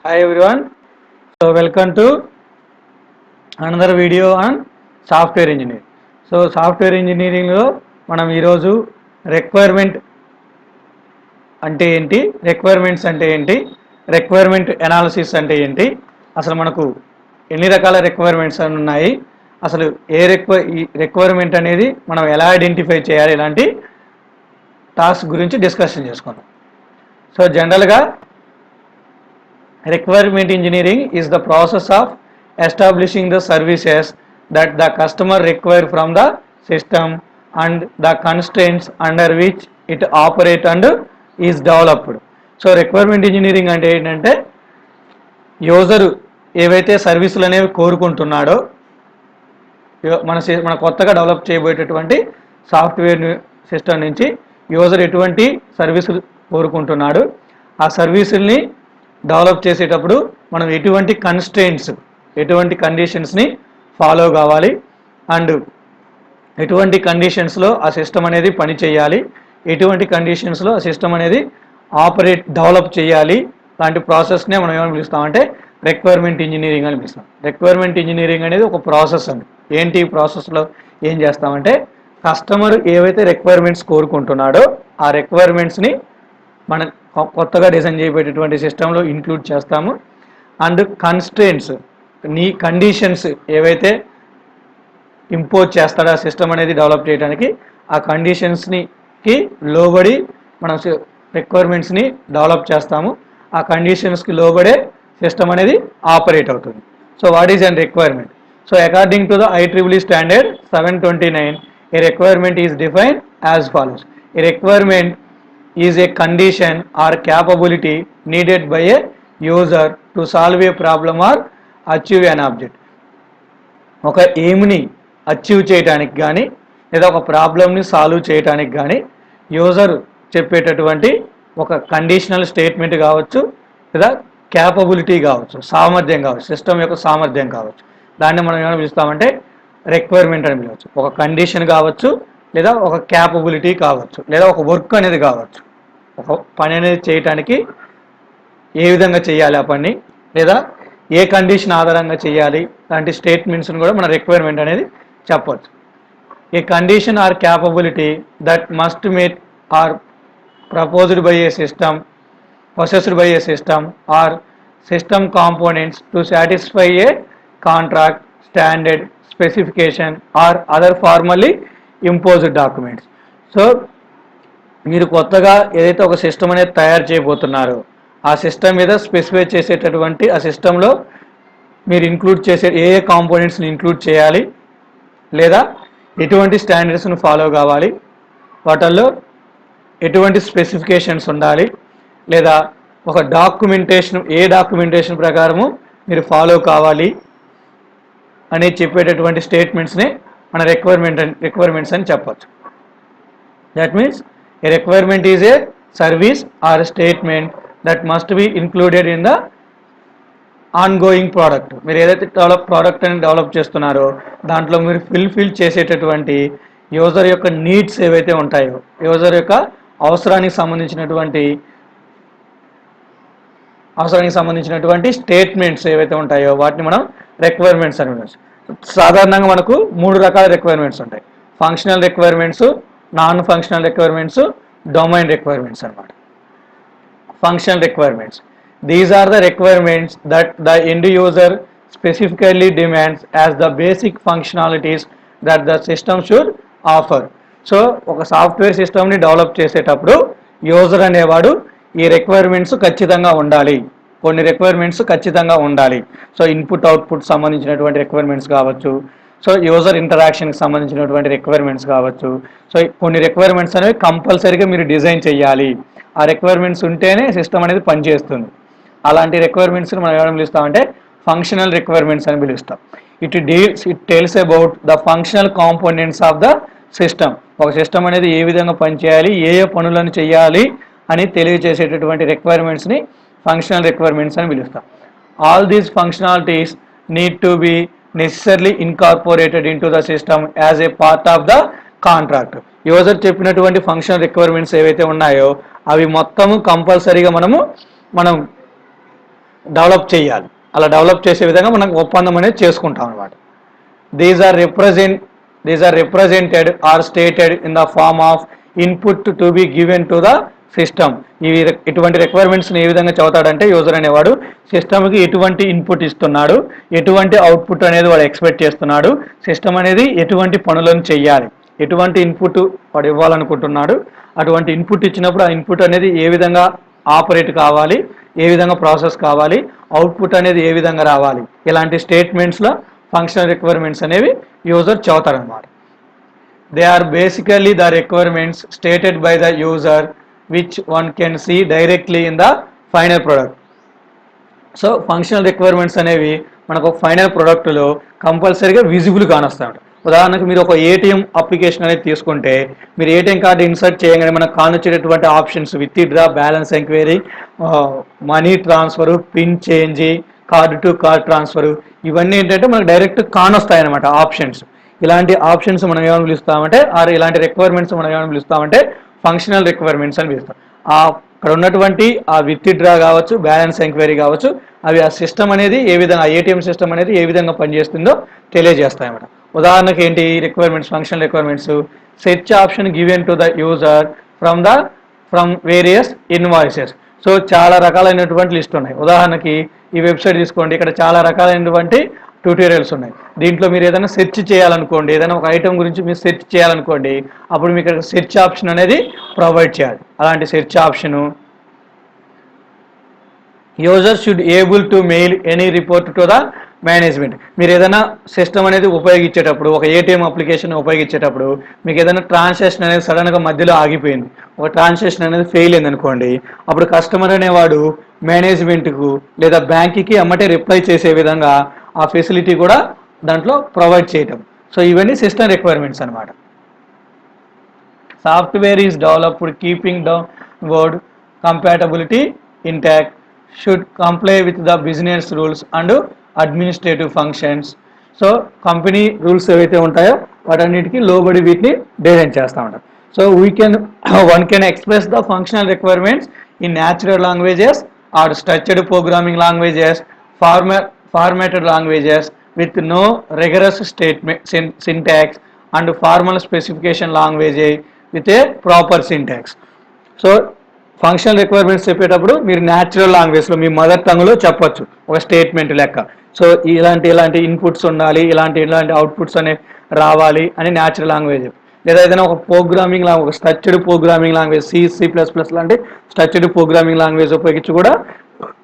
Hi everyone. So welcome to another video on software engineering. So software engineering లో మనం ఈరోజు requirement అంటే ఏంటి, రిక్వైర్మెంట్స్ అంటే ఏంటి, రిక్వైర్మెంట్ అనాలిసిస్ అంటే ఏంటి, అసలు మనకు ఎన్ని రకాల రిక్వైర్మెంట్స్ అని ఉన్నాయి, అసలు ఈ రిక్వైర్మెంట్ అనేది మనం ఎలా ఐడెంటిఫై చేయాలి, ఇలాంటి టాస్క్ గురించి డిస్కషన్ చేసుకుందాం. సో జనరల్గా requirement engineering is the process of establishing the services that the customer require from the system and the constraints under which it operate and is developed. So requirement engineering అంటే ఏంటంటే user ఏవైతే సర్వీసులు అనేవి కోరుకుంటున్నాడో, మన కొత్తగా develop చేయబోయేటటువంటి software system నుంచి user ఎటువంటి సర్వీసులు కోరుకుంటున్నాడు, ఆ సర్వీసుల్ని డెవలప్ చేసేటప్పుడు మనం ఎటువంటి కన్స్ట్రెయింట్స్, ఎటువంటి కండిషన్స్ని ఫాలో కావాలి, అండ్ ఎటువంటి కండిషన్స్లో ఆ సిస్టమ్ అనేది పని చేయాలి, ఎటువంటి కండిషన్స్లో ఆ సిస్టమ్ అనేది డెవలప్ చేయాలి, లాంటి ప్రాసెస్నే మనం ఏమని పిలుస్తామంటే రిక్వైర్మెంట్ ఇంజనీరింగ్ అని పిలుస్తాం. రిక్వైర్మెంట్ ఇంజనీరింగ్ అనేది ఒక ప్రాసెస్ అండి. ఏంటి ఈ ప్రాసెస్లో ఏం చేస్తామంటే కస్టమర్ ఏవైతే రిక్వైర్మెంట్స్ కోరుకుంటున్నాడో ఆ రిక్వైర్మెంట్స్ని మన కొత్తగా డిజైన్ చేయబడేటువంటి సిస్టంలో ఇంక్లూడ్ చేస్తాము. అండ్ కన్స్ట్రెయింట్స్, కండిషన్స్ ఏవైతే ఇంపోజ్ చేస్తాడో ఆ సిస్టమ్ అనేది డెవలప్ చేయడానికి, ఆ కండిషన్స్కి లోబడి మనం రిక్వైర్మెంట్స్ని డెవలప్ చేస్తాము. ఆ కండిషన్స్కి లోబడే సిస్టమ్ అనేది ఆపరేట్ అవుతుంది. So what is an requirement? So according to the IEEE standard 729, A requirement is defined as follows. A requirement is a condition or capability needed by a user to solve a problem or achieve an object. ఒక ఎయిమ్ని achieve చేయడానికి కానీ లేదా ఒక ప్రాబ్లమ్ని solve చేయడానికి కానీ user చెప్పేటటువంటి ఒక కండిషనల్ స్టేట్మెంట్ కావచ్చు, లేదా క్యాపబిలిటీ కావచ్చు, సామర్థ్యం కావచ్చు, సిస్టమ్ యొక్క సామర్థ్యం కావచ్చు, దాన్ని మనం ఏమైనా పిలుస్తామంటే రిక్వైర్మెంట్ అని పిలవచ్చు. ఒక కండిషన్ కావచ్చు, లేదా ఒక క్యాపబిలిటీ కావచ్చు, లేదా ఒక వర్క్ అనేది కావచ్చు. ఒక పని అనేది చేయటానికి ఏ విధంగా చేయాలి ఆ పని, లేదా ఏ కండిషన్ ఆధారంగా చేయాలి, లాంటి స్టేట్మెంట్స్ని కూడా మన రిక్వైర్మెంట్ అనేది చెప్పవచ్చు. A condition or capability that must meet or proposed by a system, possessed by a system or system components to satisfy a contract, standard, specification or other formally imposed documents. So మీరు కొత్తగా ఏదైతే ఒక system అనేది తయారు చేయబోతున్నారో ఆ system మీద specify చేసేటటువంటి ఆ సిస్టంలో మీరు ఇంక్లూడ్ చేసే ఏ కాంపోనెంట్స్ని ఇంక్లూడ్ చేయాలి, లేదా ఎటువంటి స్టాండర్డ్స్ను ఫాలో కావాలి, వాటిల్లో ఎటువంటి స్పెసిఫికేషన్స్ ఉండాలి, లేదా ఒక డాక్యుమెంటేషన్ ఏ డాక్యుమెంటేషన్ ప్రకారము మీరు ఫాలో కావాలి అని చెప్పేటటువంటి స్టేట్మెంట్స్ని మన రిక్వైర్మెంట్స్ అని చెప్పచ్చు. That means a requirement is a service or a statement that must be included in the ongoing product. మీరు ఏదైతే ప్రోడక్ట్ అని డెవలప్ చేస్తున్నారో దాంట్లో మీరు ఫిల్ చేసేటటువంటి యూజర్ యొక్క నీడ్స్ ఏవైతే ఉంటాయో, యూజర్ యొక్క అవసరానికి సంబంధించినటువంటి స్టేట్మెంట్స్ ఏవైతే ఉంటాయో వాటిని మనం రిక్వైర్మెంట్స్ అని పిలుస్తాం. సాధారణంగా మనకు 3 రకాల రిక్వైర్మెంట్స్ ఉంటాయి. Functional requirements, non functional requirements, domain requirements అన్నమాట. Functional requirements, these are the requirements that the end user specifically demands as the basic functionalities that the system should offer. So ఒక software సిస్టమ్ని develop చేసేటప్పుడు user అనేవాడు ఈ requirements ఖచ్చితంగా ఉండాలి, కొన్ని requirements ఖచ్చితంగా ఉండాలి. సో ఇన్పుట్ అవుట్పుట్ సంబంధించినటువంటి రిక్వైర్మెంట్స్ కావచ్చు, సో యూజర్ ఇంటరాక్షన్కి సంబంధించినటువంటి రిక్వైర్మెంట్స్ కావచ్చు. సో కొన్ని రిక్వైర్మెంట్స్ అనేవి కంపల్సరీగా మీరు డిజైన్ చేయాలి. ఆ రిక్వైర్మెంట్స్ ఉంటేనే సిస్టమ్ అనేది పనిచేస్తుంది. అలాంటి రిక్వైర్మెంట్స్ని మనం ఏమైనా పిలుస్తామంటే ఫంక్షనల్ రిక్వైర్మెంట్స్ అని పిలుస్తాం. It tells about the functional components of the system. ఒక సిస్టమ్ అనేది ఏ విధంగా పనిచేయాలి, ఏ పనులను చేయాలి అని తెలియజేసేటటువంటి రిక్వైర్మెంట్స్ని ఫంక్షనల్ రిక్వైర్మెంట్స్ అని పిలుస్తాం. All these functionalities need to be necessarily incorporated into the system as a part of the contract. User చెప్పినటువంటి ఫంక్షనల్ రిక్వైర్మెంట్స్ ఏవైతే ఉన్నాయో అవి మొత్తము కంపల్సరీగా మనం డెవలప్ చేయాలి. అలా డెవలప్ చేసే విధంగా మనం ఒప్పందం అనేది చేసుకుంటాం అన్నమాట. These are represented or stated in the form of input to be given to the system. ఇటువంటి రిక్వైర్మెంట్స్ని ఏ విధంగా చదువుతాడంటే యూజర్ అనేవాడు సిస్టమ్కి ఎటువంటి ఇన్పుట్ ఇస్తున్నాడు, ఎటువంటి అవుట్పుట్ అనేది వాడు ఎక్స్పెక్ట్ చేస్తున్నాడు, సిస్టమ్ అనేది ఎటువంటి పనులను చేయాలి, ఎటువంటి ఇన్పుట్ వాడు ఇవ్వాలనుకుంటున్నాడు, అటువంటి ఇన్పుట్ ఇచ్చినప్పుడు ఆ ఇన్పుట్ అనేది ఏ విధంగా ఆపరేట్ కావాలి, ఏ విధంగా ప్రాసెస్ కావాలి, అవుట్పుట్ అనేది ఏ విధంగా రావాలి, ఇలాంటి స్టేట్మెంట్స్లో ఫంక్షనల్ రిక్వైర్మెంట్స్ అనేవి యూజర్ చదువుతారనమాట. They are basically the requirements stated by the user which one can see directly in the final product. So functional requirements అనేవి మనకు ఫైనల్ ప్రోడక్ట్లో కంపల్సరీగా విజిబుల్ కానొస్తాయి. ఉదాహరణకు మీరు ఒక ఏటీఎం అప్లికేషన్ అనేది తీసుకుంటే మీరు ఏటీఎం కార్డు ఇన్సర్ట్ చేయగానే మనకు కానొచ్చేటటువంటి options withdraw, balance enquiry, money transfer, PIN change, card to card transfer, ఇవన్నీ ఏంటంటే మనకు డైరెక్ట్ కానొస్తాయి అనమాట ఆప్షన్స్. ఇలాంటి ఆప్షన్స్ మనం ఏమైనా పిలుస్తామంటే ఇలాంటి రిక్వైర్మెంట్స్ మనం ఏమైనా పిలుస్తామంటే ఫంక్షనల్ రిక్వైర్మెంట్స్ అని పిలుస్తాం. అక్కడ ఉన్నటువంటి ఆ విత్ డ్రా కావచ్చు, బ్యాలెన్స్ ఎంక్వైరీ కావచ్చు, అవి ఆ సిస్టమ్ అనేది ఏ విధంగా ఏటీఎం సిస్టమ్ అనేది ఏ విధంగా పనిచేస్తుందో తెలియజేస్తాయి అన్నమాట. ఉదాహరణకి ఏంటి requirements, functional requirements, search option given to the user from various invoices. So చాలా రకాలైనటువంటి లిస్ట్ ఉన్నాయి. ఉదాహరణకి ఈ వెబ్సైట్ తీసుకోండి, ఇక్కడ చాలా రకాలైనటువంటి ట్యూటోరియల్స్ ఉన్నాయి. దీంట్లో మీరు ఏదైనా సెర్చ్ చేయాలనుకోండి, ఏదైనా ఒక ఐటమ్ గురించి మీరు సెర్చ్ చేయాలనుకోండి, అప్పుడు మీకు సెర్చ్ ఆప్షన్ అనేది ప్రొవైడ్ చేయాలి. అలాంటి search option user should able to mail any report to the management. మీరు ఏదైనా సిస్టమ్ అనేది ఉపయోగించేటప్పుడు, ఒక ఏటీఎం అప్లికేషన్ ఉపయోగించేటప్పుడు మీకు ఏదైనా ట్రాన్సాక్షన్ అనేది సడన్గా మధ్యలో ఆగిపోయింది, ఒక ట్రాన్సాక్షన్ అనేది ఫెయిల్ అయింది అనుకోండి, అప్పుడు కస్టమర్ అనేవాడు మేనేజ్మెంట్కు లేదా బ్యాంక్కి అమ్మటే రిప్లై చేసే విధంగా ఆ ఫెసిలిటీ కూడా దాంట్లో ప్రొవైడ్ చేయటం. సో ఇవన్నీ సిస్టమ్ రిక్వైర్మెంట్స్ అనమాట. Software is developed keeping downward compatibility intact, should comply with the business rules and administrative functions. So company rules ఏవైతే ఉంటాయో వాటన్నిటికీ లోబడి వీటిని డిజైన్ చేస్తూ ఉంటాం. So one can express the functional requirements in natural languages or structured programming languages, formatted languages with no rigorous statement syntax and formal specification language with a proper syntax. So functional requirements చెప్పేటప్పుడు మీరు natural లాంగ్వేజ్లో మీ mother టంగ్లో చెప్పొచ్చు ఒక statement లెక్క. So ఇలాంటి inputs ఉండాలి, ఇలాంటి outputs అనేవి రావాలి అని న్యాచురల్ లాంగ్వేజ్. లేదా ఏదైనా ఒక ప్రోగ్రామింగ్ లాంగ్వేజ్, ఒక స్ట్రక్చర్డ్ ప్రోగ్రామింగ్ లాంగ్వేజ్, C++ లాంటి స్ట్రక్చర్డ్ ప్రోగ్రామింగ్ లాంగ్వేజ్ ఉపయోగించి కూడా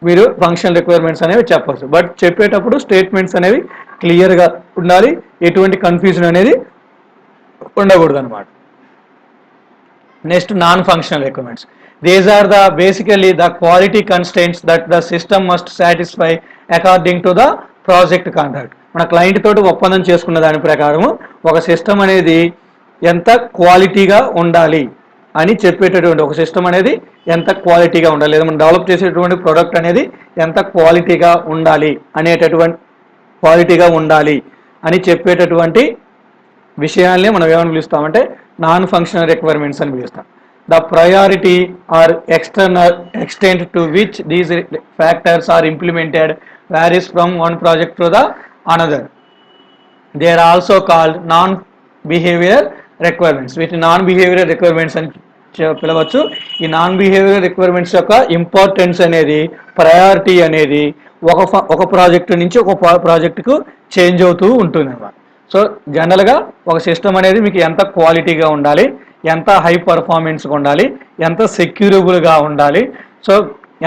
మీరు ఫంక్షనల్ రిక్వైర్మెంట్స్ అనేవి చెప్పచ్చు. బట్ చెప్పేటప్పుడు స్టేట్మెంట్స్ అనేవి క్లియర్గా ఉండాలి, ఎటువంటి కన్ఫ్యూజన్ అనేది ఉండకూడదు అనమాట. Next non functional requirements. These are the basically the quality constants that the system must satisfy according to the project contract. మన క్లయింట్ తోటి ఒప్పందం చేసుకున్న దాని ప్రకారము ఒక సిస్టమ్ అనేది ఎంత క్వాలిటీగా ఉండాలి అని చెప్పేటటువంటి, ఒక సిస్టమ్ అనేది ఎంత క్వాలిటీగా ఉండాలి, లేదా మనం డెవలప్ చేసేటువంటి ప్రోడక్ట్ అనేది ఎంత క్వాలిటీగా ఉండాలి అని చెప్పేటటువంటి విషయాల్ని మనం ఏమని పిలుస్తామంటే నాన్ ఫంక్షనల్ రిక్వైర్మెంట్స్ అని పిలుస్తాం. The priority or extent to which these factors are implemented varies from one project to the another. They are also called non-behavioral requirements. వీటిని నాన్ బిహేవియరల్ రిక్వైర్మెంట్స్ అని పిలవచ్చు. ఈ నాన్ బిహేవియరల్ రిక్వైర్మెంట్స్ యొక్క importance అనేది, priority అనేది ఒక project నుంచి ఒక ప్రాజెక్టుకు చేంజ్ అవుతూ ఉంటుంది అన్నమాట. సో జనరల్గా ఒక సిస్టమ్ అనేది మీకు ఎంత క్వాలిటీగా ఉండాలి, ఎంత హై పర్ఫార్మెన్స్గా ఉండాలి, ఎంత సెక్యూరబుల్గా ఉండాలి, సో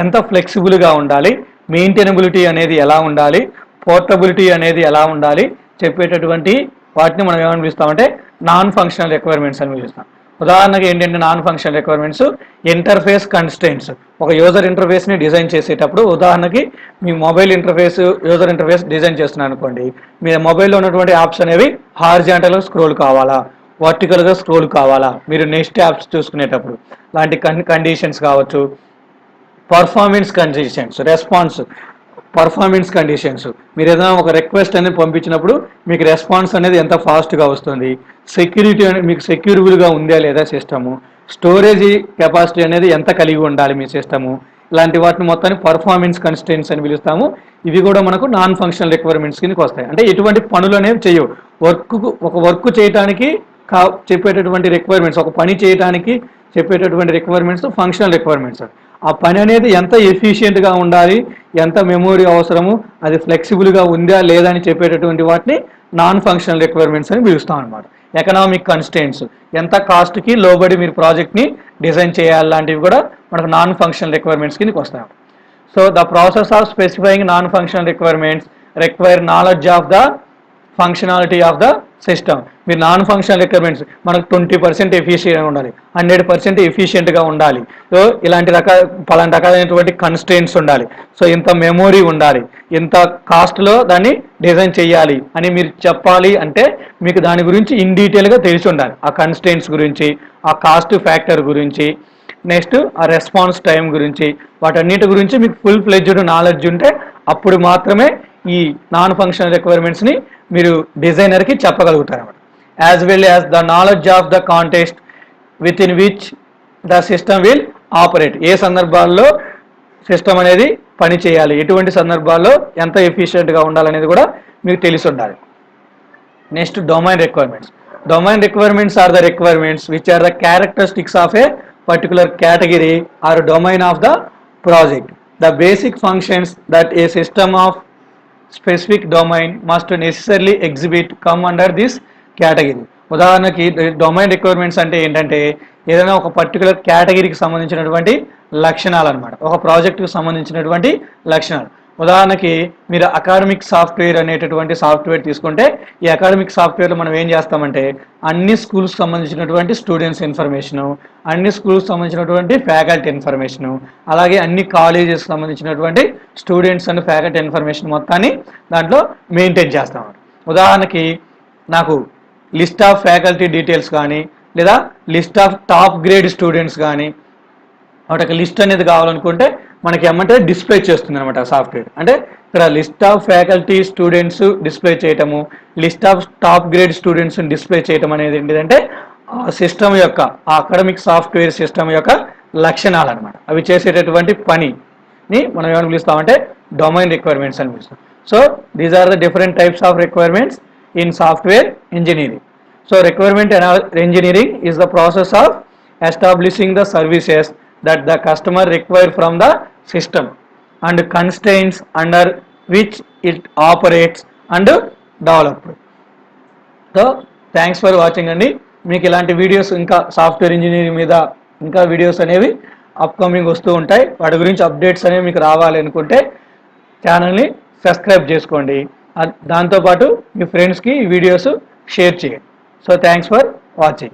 ఎంత ఫ్లెక్సిబుల్గా ఉండాలి, మెయింటైనబిలిటీ అనేది ఎలా ఉండాలి, పోర్టబిలిటీ అనేది ఎలా ఉండాలి చెప్పేటటువంటి వాటిని మనం ఏమని పిలుస్తామంటే నాన్ ఫంక్షనల్ రిక్వైర్మెంట్స్ అని పిలుస్తాం. ఉదాహరణకి ఏంటంటే non functional requirements interface constants. ఒక యూజర్ ఇంటర్ఫేస్ని డిజైన్ చేసేటప్పుడు, ఉదాహరణకి మీ మొబైల్ యూజర్ ఇంటర్ఫేస్ డిజైన్ చేస్తున్నాను అనుకోండి, మీ మొబైల్లో ఉన్నటువంటి యాప్స్ అనేవి హారిజాంటల్గా స్క్రోల్ కావాలా, వర్టికల్గా స్క్రోల్ కావాలా, మీరు నెక్స్ట్ యాప్స్ చూసుకునేటప్పుడు లాంటి కండిషన్స్ కావచ్చు, పర్ఫార్మెన్స్ కండిషన్స్, మీరు ఏదైనా ఒక రిక్వెస్ట్ అనేది పంపించినప్పుడు మీకు రెస్పాన్స్ అనేది ఎంత ఫాస్ట్గా వస్తుంది, సెక్యూరిటీ అనేది మీకు సెక్యూరబుల్గా ఉందా లేదా సిస్టము, స్టోరేజ్ కెపాసిటీ అనేది ఎంత కలిగి ఉండాలి మీ సిస్టము, ఇలాంటి వాటిని మొత్తాన్ని పర్ఫార్మెన్స్ కన్స్ట్రెయింట్స్ అని పిలుస్తాము. ఇవి కూడా మనకు నాన్ ఫంక్షనల్ రిక్వైర్మెంట్స్ కిందకి వస్తాయి. అంటే ఎటువంటి పనులు అనేవి చేయవు. ఒక వర్క్ చేయడానికి చెప్పేటటువంటి రిక్వైర్మెంట్స్, ఒక పని చేయడానికి చెప్పేటటువంటి రిక్వైర్మెంట్స్ ఫంక్షనల్ రిక్వైర్మెంట్స్. ఆ పని అనేది ఎంత ఎఫిషియెంట్గా ఉండాలి, ఎంత మెమొరీ అవసరము, అది ఫ్లెక్సిబుల్గా ఉందా లేదా అని చెప్పేటటువంటి వాటిని నాన్ ఫంక్షనల్ రిక్వైర్మెంట్స్ అని పిలుస్తాం అనమాట. ఎకనామిక్ కన్స్టెంట్స్, ఎంత కాస్ట్కి లోబడి మీరు ప్రాజెక్ట్ని డిజైన్ చేయాలి లాంటివి కూడా మనకు నాన్ ఫంక్షనల్ రిక్వైర్మెంట్స్ కిందకి వస్తాయి. So the process of specifying non functional requirements require knowledge of the functionality of the system. మీరు నాన్ ఫంక్షనల్ రిక్వైర్మెంట్స్ మనకు 20% ఎఫిషియెంట్గా ఉండాలి, 100% ఎఫిషియెంట్గా ఉండాలి. సో ఇలాంటి పలాంటి రకాలైనటువంటి కన్స్ట్రెయింట్స్ ఉండాలి. సో ఇంత మెమొరీ ఉండాలి, ఇంత కాస్ట్లో దాన్ని డిజైన్ చేయాలి అని మీరు చెప్పాలి అంటే మీకు దాని గురించి ఇన్ డీటెయిల్గా తెలిసి ఉండాలి. ఆ కన్స్ట్రెయింట్స్ గురించి, ఆ కాస్ట్ ఫ్యాక్టర్ గురించి, నెక్స్ట్ ఆ రెస్పాన్స్ టైం గురించి, వాటన్నిటి గురించి మీకు ఫుల్ ఫ్లెడ్జ్డ్ నాలెడ్జ్ ఉంటే అప్పుడు మాత్రమే ఈ నాన్ ఫంక్షనల్ రిక్వైర్మెంట్స్ని మీరు డిజైనర్కి చెప్పగలుగుతారు అన్నమాట. As well as the knowledge of the context within which the system will operate. ఏ సందర్భాల్లో సిస్టమ్ అనేది పని చేయాలి, ఎటువంటి సందర్భాల్లో ఎంత ఎఫిషియెంట్గా ఉండాలనేది కూడా మీకు తెలిసి ఉండాలి. Next domain requirements. Domain requirements are the requirements which are the characteristics of a particular category or domain of the project. The basic functions that a system of specific domain must necessarily exhibit come under this category. ఉదాహరణకి domain requirements అంటే ఏంటంటే ఏదైనా ఒక particular కేటగిరీకి సంబంధించినటువంటి లక్షణాలు అనమాట, ఒక ప్రాజెక్టుకి సంబంధించినటువంటి లక్షణాలు. ఉదాహరణకి మీరు అకాడమిక్ సాఫ్ట్వేర్ అనేటటువంటి సాఫ్ట్వేర్ తీసుకుంటే ఈ అకాడమిక్ సాఫ్ట్వేర్లో మనం ఏం చేస్తామంటే అన్ని స్కూల్స్కి సంబంధించినటువంటి స్టూడెంట్స్ ఇన్ఫర్మేషను, అన్ని స్కూల్స్కి సంబంధించినటువంటి ఫ్యాకల్టీ ఇన్ఫర్మేషను, అలాగే అన్ని కాలేజెస్కి సంబంధించినటువంటి స్టూడెంట్స్ అండ్ ఫ్యాకల్టీ ఇన్ఫర్మేషన్ మొత్తాన్ని దాంట్లో మెయింటైన్ చేస్తాం. ఉదాహరణకి నాకు లిస్ట్ ఆఫ్ ఫ్యాకల్టీ డీటెయిల్స్ కానీ లేదా list of top grade students కానీ వాటికి లిస్ట్ అనేది కావాలనుకుంటే మనకి ఏమంటే డిస్ప్లే చేస్తుంది అనమాట సాఫ్ట్వేర్. అంటే ఇక్కడ list of faculty students display చేయటము, list of top grade students display చేయటం అనేది ఏంటిదంటే ఆ సిస్టమ్ యొక్క, ఆ అకాడమిక్ సాఫ్ట్వేర్ సిస్టమ్ యొక్క లక్షణాలు అనమాట. అవి చేసేటటువంటి పనిని మనం ఏమని పిలుస్తామంటే డొమైన్ రిక్వైర్మెంట్స్ అని పిలుస్తాం. So these are the different types of requirements in software engineering. So requirement engineering is the process of establishing the services that the customer require from the system and constraints under which it operates and developed. So thanks for watching అండి. మీకు ఇలాంటి videos ఇంకా software engineering మీద ఇంకా videos అనేవి upcoming వస్తూ ఉంటాయి. వాటి గురించి అప్డేట్స్ అనేవి మీకు రావాలి అనుకుంటే ఛానల్ని సబ్స్క్రైబ్ చేసుకోండి. దాంతోపాటు మీ ఫ్రెండ్స్కి ఈ వీడియోస్ షేర్ చేయండి. So thanks for watching.